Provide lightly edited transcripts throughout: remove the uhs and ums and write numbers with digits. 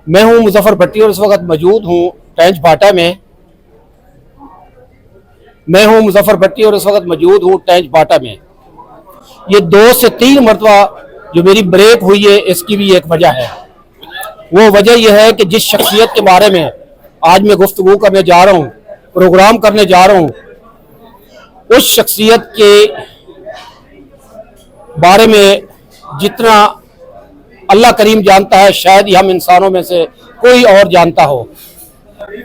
میں ہوں مظفر بھٹی اور اس وقت موجود ہوں ٹینچ بھاٹا میں یہ 2 سے 3 مرتبہ جو میری بریک ہوئی ہے اس کی بھی ایک وجہ ہے. وہ وجہ یہ ہے کہ جس شخصیت کے بارے میں آج میں گفتگو کرنے جا رہا ہوں، پروگرام کرنے جا رہا ہوں، اس شخصیت کے بارے میں جتنا اللہ کریم جانتا ہے شاید ہی ہم انسانوں میں سے کوئی اور جانتا ہو.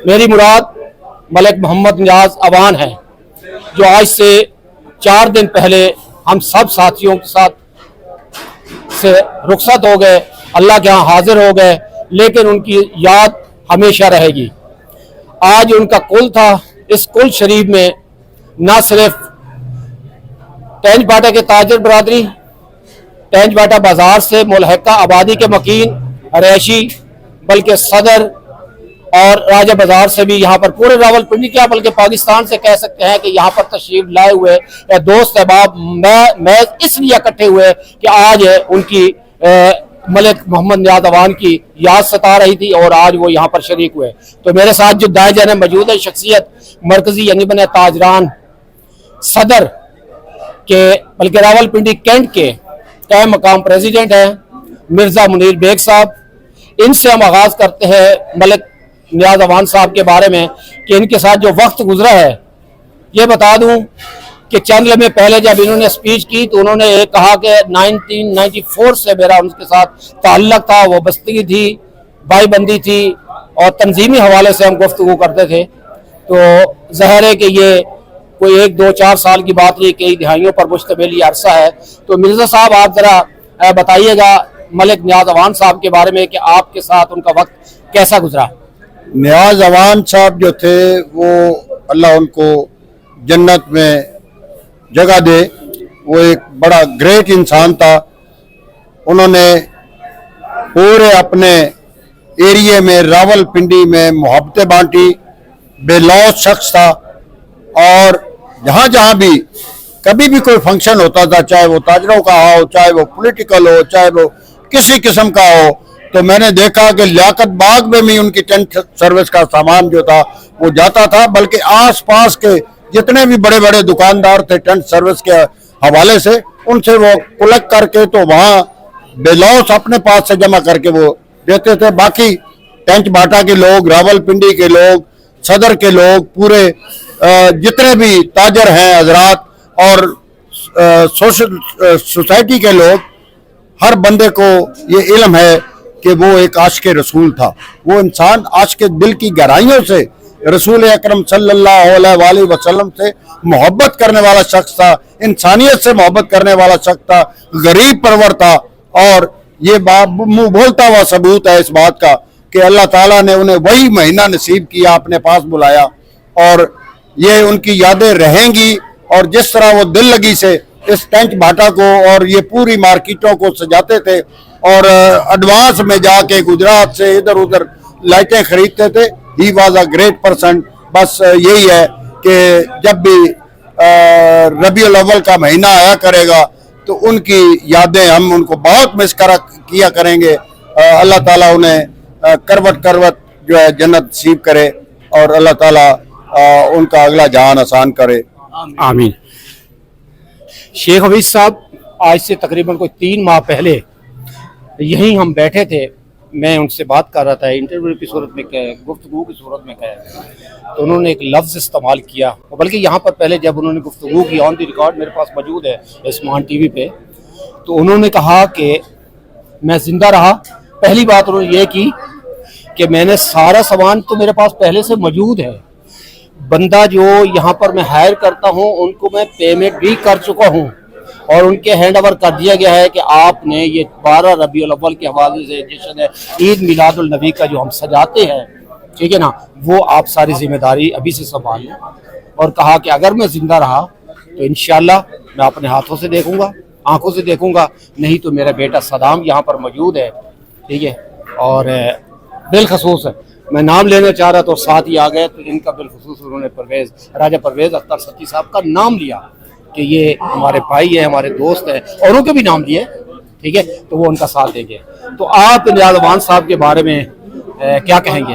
میری مراد ملک محمد نیاز اوان ہے، جو آج سے 4 دن پہلے ہم سب ساتھیوں کے ساتھ سے رخصت ہو گئے، اللہ کے ہاں حاضر ہو گئے، لیکن ان کی یاد ہمیشہ رہے گی. آج ان کا کل تھا. اس کل شریف میں نہ صرف ٹینچ بھاٹا کے تاجر برادری، ٹینچ بھاٹا بازار سے ملحقہ آبادی کے مکین رہائشی، بلکہ صدر اور راجہ بازار سے بھی یہاں پر پورے راول پنڈی کیا بلکہ پاکستان سے کہہ سکتے ہیں کہ یہاں پر تشریف لائے ہوئے دوست احباب میں اس لیے اکٹھے ہوئے کہ آج ان کی ملک محمد نیاز اوان کی یاد ستا رہی تھی اور آج وہ یہاں پر شریک ہوئے. تو میرے ساتھ جو دائیں جانے موجود ہے شخصیت مرکزی یعنی بنے تاجران صدر کے بلکہ راول پنڈی کینٹ کے قائم مقام پریزیڈنٹ ہیں مرزا منیر بیگ صاحب. ان سے ہم آغاز کرتے ہیں ملک نیاز اوان صاحب کے بارے میں کہ ان کے ساتھ جو وقت گزرا ہے. یہ بتا دوں کہ چند لمحے پہلے جب انہوں نے اسپیچ کی تو انہوں نے کہا کہ 1994 سے میرا ان کے ساتھ تعلق تھا، وہ بستگی تھی، بھائی بندی تھی اور تنظیمی حوالے سے ہم گفتگو کرتے تھے. تو ظاہر ہے کہ یہ کوئی 1 2 4 سال کی بات نہیں، کئی دہائیوں پر مشتمل یہ عرصہ ہے. تو مرزا صاحب آپ ذرا بتائیے گا ملک نیاز اوان صاحب کے بارے میں کہ آپ کے ساتھ ان کا وقت کیسا گزرا. نیاز اوان صاحب جو تھے وہ اللہ ان کو جنت میں جگہ دے، وہ ایک بڑا گریٹ انسان تھا. انہوں نے پورے اپنے ایریے میں راول پنڈی میں محبتیں بانٹی، بے لوث شخص تھا اور جہاں جہاں بھی کبھی بھی کوئی فنکشن ہوتا تھا، چاہے وہ تاجروں کا ہو، چاہے وہ پولیٹیکل ہو، چاہے وہ کسی قسم کا ہو، تو میں نے دیکھا کہ لیاقت باغ میں بھی ان کی ٹینٹ سروس کا سامان جو تھا وہ جاتا تھا، بلکہ آس پاس کے جتنے بھی بڑے بڑے دکاندار تھے ٹینٹ سروس کے حوالے سے ان سے وہ کلیکٹ کر کے تو وہاں بے لوث اپنے پاس سے جمع کر کے وہ دیتے تھے. باقی ٹینچ بھاٹا کے لوگ، راول پنڈی کے لوگ، صدر کے لوگ، پورے جتنے بھی تاجر ہیں حضرات اور سوسائٹی کے لوگ، ہر بندے کو یہ علم ہے کہ وہ ایک عاشق رسول تھا. وہ انسان عاشق دل کی گہرائیوں سے رسول اکرم صلی اللہ علیہ وآلہ وسلم سے محبت کرنے والا شخص تھا، انسانیت سے محبت کرنے والا شخص تھا، غریب پرور تھا. اور یہ منہ بولتا ہوا ثبوت ہے اس بات کا کہ اللہ تعالیٰ نے انہیں وہی مہینہ نصیب کیا، اپنے پاس بلایا اور یہ ان کی یادیں رہیں گی. اور جس طرح وہ دل لگی سے اس ٹینچ بھاٹا کو اور یہ پوری مارکیٹوں کو سجاتے تھے اور ایڈوانس میں جا کے گجرات سے ادھر ادھر لائٹیں خریدتے تھے. He was a great person. بس یہی ہے کہ جب بھی ربیع الاول کا مہینہ آیا کرے گا تو ان کی یادیں ہم ان کو بہت مس کیا کریں گے. اللہ تعالیٰ انہیں کروٹ کروٹ جو ہے جنت نصیب کرے اور اللہ تعالیٰ ان کا اگلا جہان آسان کرے. آمین. شیخ حفیظ صاحب آج سے تقریباً کوئی 3 ماہ پہلے یہیں ہم بیٹھے تھے، میں ان سے بات کر رہا تھا انٹرویو کی صورت میں، گفتگو کی صورت میں تو انہوں نے ایک لفظ استعمال کیا، بلکہ یہاں پر پہلے جب انہوں نے گفتگو کی آن دی ریکارڈ میرے پاس موجود ہے عثمان ٹی وی پہ، تو انہوں نے کہا کہ میں زندہ رہا. پہلی بات انہوں نے یہ کی کہ میں نے سارا سامان تو میرے پاس پہلے سے موجود ہے، بندہ جو یہاں پر میں ہائر کرتا ہوں ان کو میں پیمنٹ بھی کر چکا ہوں اور ان کے ہینڈ اوور کر دیا گیا ہے کہ آپ نے یہ 12 ربیع الاول کے حوالے سے جشن ہے عید میلاد النبی کا جو ہم سجاتے ہیں، ٹھیک ہے نا، وہ آپ ساری ذمہ داری ابھی سے سنبھال لیں. اور کہا کہ اگر میں زندہ رہا تو انشاءاللہ میں اپنے ہاتھوں سے دیکھوں گا، آنکھوں سے دیکھوں گا، نہیں تو میرا بیٹا صدام یہاں پر موجود ہے، ٹھیک ہے. اور بالخصوص میں نام لینا چاہ رہا تو ساتھ ہی آ گئے تو ان کا بالخصوص انہوں نے راجہ پرویز اختر ستی صاحب کا نام لیا کہ یہ ہمارے بھائی ہیں، ہمارے دوست ہیں، اوروں کے بھی نام لیے، ٹھیک ہے. تو وہ ان کا ساتھ دیں گے. تو آپ نیاز اوان صاحب کے بارے میں क्या कहेंगे?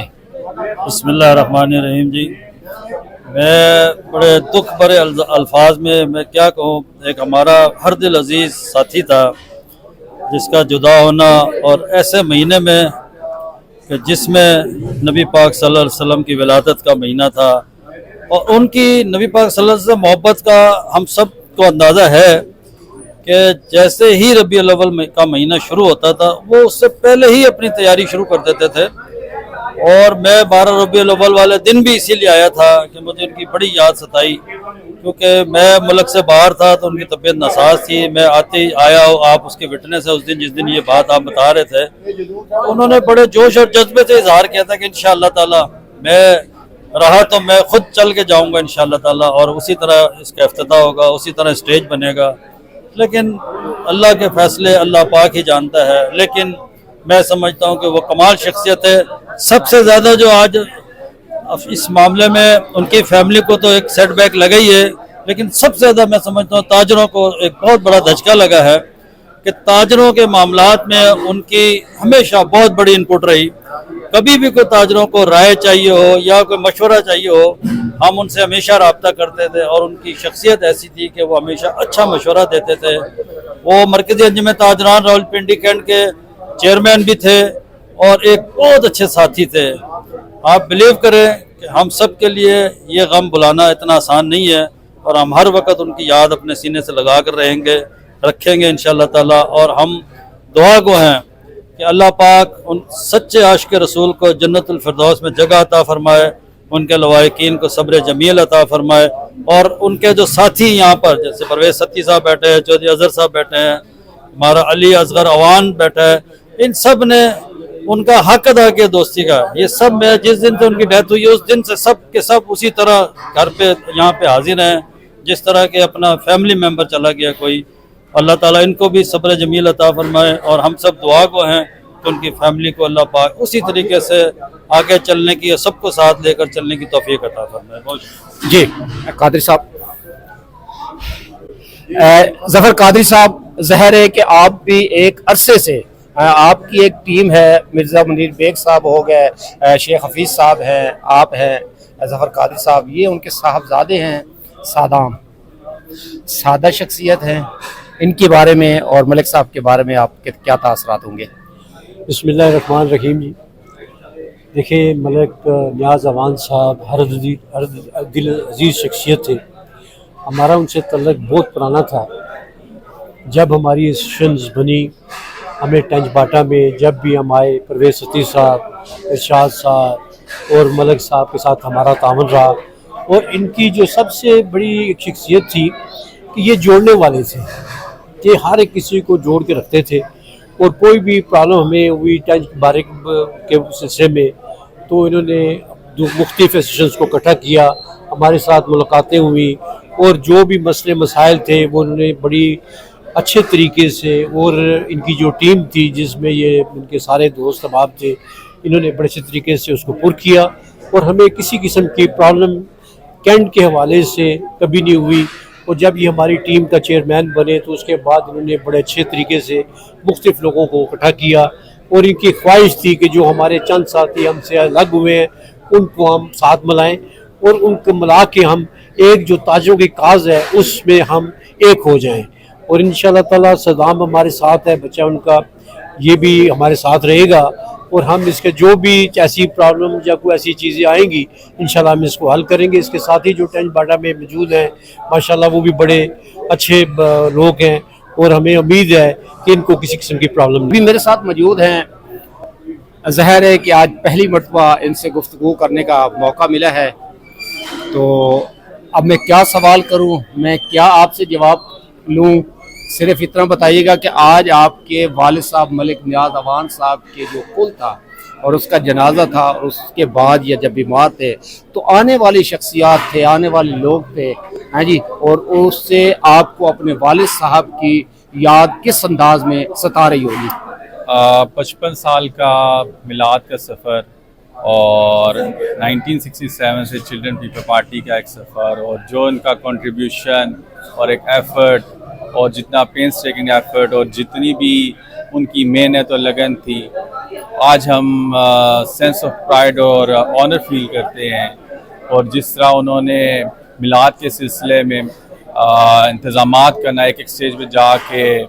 बिस्मिल्लाहिर्रहमानिर्रहीम जी, मैं बड़े दुख भरे अल्फाज में मैं क्या कहूँ, एक हमारा हर दिल अजीज़ साथी था जिसका जुदा होना, और ऐसे महीने में कि जिसमें नबी पाक सल्लल्लाहु अलैहि वसल्लम की विलादत का महीना था, और उनकी नबी पाक सल्लल्लाहु अलैहि वसल्लम मोहब्बत का हम सब को अंदाज़ा है कि जैसे ही रबीउल अव्वल का महीना शुरू होता था वो उससे पहले ही अपनी तैयारी शुरू कर देते थे। और मैं 12 रबीउल अव्वल वाले दिन भी इसीलिए आया था कि मुझे उनकी बड़ी याद सताई, क्योंकि मैं मुल्क से बाहर था तो उनकी तबीयत नासाज थी। मैं आते ही आया, आप उसके विटनेस है उस दिन जिस दिन ये बात आप बता रहे थे। तो उन्होंने बड़े जोश और जज्बे से इजहार किया था कि इंशाअल्लाह ताला मैं रहा तो मैं खुद चल के जाऊंगा इंशाअल्लाह ताला, और उसी तरह इसका इफ्तिताह होगा, उसी तरह स्टेज बनेगा। लेकिन अल्लाह के फैसले अल्लाह पाक ही जानता है। लेकिन मैं समझता हूँ कि वो कमाल शख्सियत है। सबसे ज़्यादा जो आज इस मामले में उनकी फैमिली को तो एक सेटबैक लगा ही है, लेकिन सबसे ज़्यादा मैं समझता हूँ ताजरों को एक बहुत बड़ा धचका लगा है कि ताजरों के मामलात में उनकी हमेशा बहुत बड़ी इनपुट रही। कभी भी कोई ताजरों को राय चाहिए हो या कोई मशवरा चाहिए हो, हम उनसे हमेशा रब्ता करते थे, और उनकी शख्सियत ऐसी थी कि वो हमेशा अच्छा मशवरा देते थे। वो मरकज़ी अंजुम ताजरान रावलपिंडी कैंट के चेयरमैन भी थे और एक बहुत अच्छे साथी थे। आप बिलीव करें कि हम सब के लिए ये गम बुलाना इतना आसान नहीं है, और हम हर वक्त उनकी याद अपने सीने से लगा कर रखेंगे इंशाअल्लाह ताला। और हम दुआ गो हैं कि अल्लाह पाक उन सच्चे आशिक रसूल को जन्नतुल फिरदौस में जगह अता फरमाए, उनके लवाहिकीन को सब्र जमील अता फरमाए, और उनके जो साथी यहाँ पर जैसे परवेज सत्ती साहब बैठे हैं, चौधरी अजहर साहब बैठे हैं, हमारा अली असगर अवान बैठा है, इन सब ने उनका हक अदा किया दोस्ती का। ये सब मैं जिस दिन से उनकी डेथ हुई उस दिन से सब के सब उसी तरह घर पे यहाँ पे हाजिर हैं जिस तरह के अपना फैमिली मेम्बर चला गया कोई। अल्लाह ताला इनको भी सब्र जमील अता फरमाए, और हम सब दुआ को हैं कि उनकी फैमिली को अल्लाह पाक उसी तरीके से आगे चलने की, सबको साथ लेकर चलने की तौफीक अता फरमाए। जी कादरी साहब, जफर कादरी साहब, ज़ाहिर है कि आप भी एक अरसे से आपकी एक टीम है, मिर्ज़ा मुनीर बेग साहब हो गए, शेख हफीज़ साहब हैं, आप हैं, जफर कादरी साहब, ये उनके साहबजादे हैं। सादाम सादा शख्सियत हैं, इनके बारे में और मलिक साहब के बारे में आपके क्या तासरात होंगे? बिस्मिल्लाहिर्रहमानिर्रहीम जी, देखिए मलिक नियाज़ अवान साहब हर दिल अजीज़ शख्सियत थे। हमारा उनसे तल्लुक़ बहुत पुराना था। जब हमारी एसोसिएशंस बनी, हमें टंज बाटा में जब भी हम आए, परवेज सती साहब, इरशाद साहब और मलिक साहब के साथ हमारा तावन रहा। और इनकी जो सबसे बड़ी एक शख्सियत थी कि ये जोड़ने वाले थे, ये हर एक किसी को जोड़ के रखते थे। और कोई भी प्रॉब्लम हमें हुई टंज बारे के सिलसिले में तो इन्होंने मुख्तलिफ एसोसिएशंस को इकट्ठा किया, हमारे साथ मुलाकातें हुई, और जो भी मसले मसाइल थे वो उन्होंने बड़ी अच्छे तरीके से, और इनकी जो टीम थी जिसमें ये इनके सारे दोस्त अहबाब थे, इन्होंने बड़े अच्छे तरीके से उसको पुर किया। और हमें किसी किस्म की प्रॉब्लम कैंट के हवाले से कभी नहीं हुई। और जब ये हमारी टीम का चेयरमैन बने तो उसके बाद इन्होंने बड़े अच्छे तरीके से मुख्तलिफ लोगों को इकट्ठा किया, और इनकी ख्वाहिश थी कि जो हमारे चंद साथी हमसे अलग हुए हैं उनको हम साथ मिलाएं, और उनको मिला के हम एक जो ताजों की काज है उसमें हम एक हो जाएं। और इंशाअल्लाह ताला सदाम हमारे साथ है, बच्चा उनका ये भी हमारे साथ रहेगा, और हम इसके जो भी ऐसी प्रॉब्लम या कोई ऐसी चीज़ें आएंगी इंशाल्लाह हम इसको हल करेंगे। इसके साथ ही जो टंज बाटा में मौजूद हैं माशाल्लाह वो भी बड़े अच्छे लोग हैं, और हमें उम्मीद है कि इनको किसी किस्म की प्रॉब्लम नहीं। भी मेरे साथ मौजूद हैं। ज़ाहिर है कि आज पहली मरतबा इनसे गुफ्तगू करने का मौका मिला है, तो अब मैं क्या सवाल करूं, मैं क्या आपसे जवाब लूं? सिर्फ इतना बताइएगा कि आज आपके वालिद साहब मलिक नियाज़ अवान साहब के जो कुल था और उसका जनाजा था, और उसके बाद या जब बीमार थे तो आने वाली शख्सियात थे, आने वाले लोग थे, हाँ जी, और उससे आपको अपने वालिद साहब की याद किस अंदाज में सता रही होगी? 55 साल का मिलाद का सफ़र, और 1967 से चिल्ड्रन पीपल पार्टी का एक सफ़र, और जो इनका कंट्रीब्यूशन और एक एफ़र्ट, और जितना पेंस टेकिंग एफर्ट, और जितनी भी उनकी मेहनत और लगन थी। आज हम सेंस ऑफ प्राइड और ऑनर फील करते हैं, और जिस तरह उन्होंने मिलाद के सिलसिले में इंतज़ामात करना, एक एक स्टेज पे जाके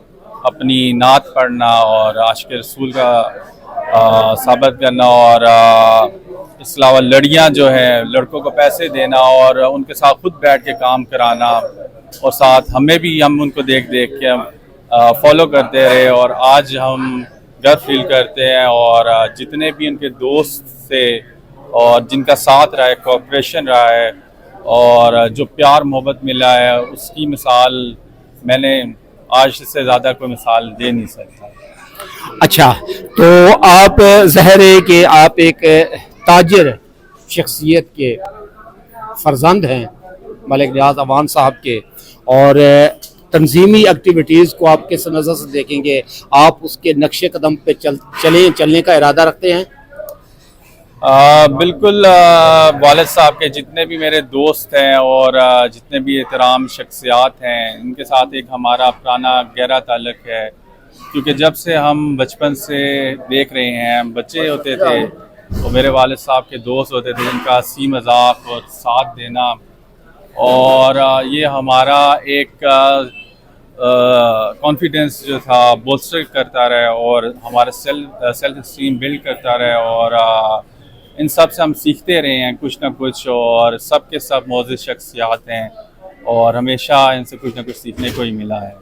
अपनी नात पढ़ना और आशिक़ रसूल का साबित करना, और इसके अलावा लड़ियाँ जो हैं लड़कों को पैसे देना और उनके साथ खुद बैठ के काम कराना, और साथ हमें भी, हम उनको देख देख के हम फॉलो करते रहे, और आज हम गर्व फील करते हैं। और जितने भी उनके दोस्त थे और जिनका साथ रहा है, कोऑपरेशन रहा है, और जो प्यार मोहब्बत मिला है, उसकी मिसाल मैंने आज से ज़्यादा कोई मिसाल दे नहीं सकता। अच्छा, तो आप ज़ाहिर है कि आप एक ताजर शख्सियत के फर्जंद हैं, मलिक नियाज़ अवान साहब के, और तंजीमी एक्टिविटीज़ को आप किस नज़र से देखेंगे? आप उसके नक्शे कदम पे चलने का इरादा रखते हैं? बिल्कुल। वालिद साहब के जितने भी मेरे दोस्त हैं और जितने भी एहतराम शख्सियात हैं, इनके साथ एक हमारा पुराना गहरा ताल्लुक़ है, क्योंकि जब से हम बचपन से देख रहे हैं, हम बच्चे होते थे तो मेरे वालिद साहब के दोस्त होते थे, जिनका हंसी मजाक और साथ देना, और ये हमारा एक कॉन्फिडेंस जो था बोस्टर करता रहे, और हमारा सेल्फ स्टीम बिल्ड करता रहे, और इन सब से हम सीखते रहे हैं कुछ ना कुछ, और सब के सब मौजूद शख्सियात हैं, और हमेशा इनसे कुछ ना कुछ सीखने को ही मिला है।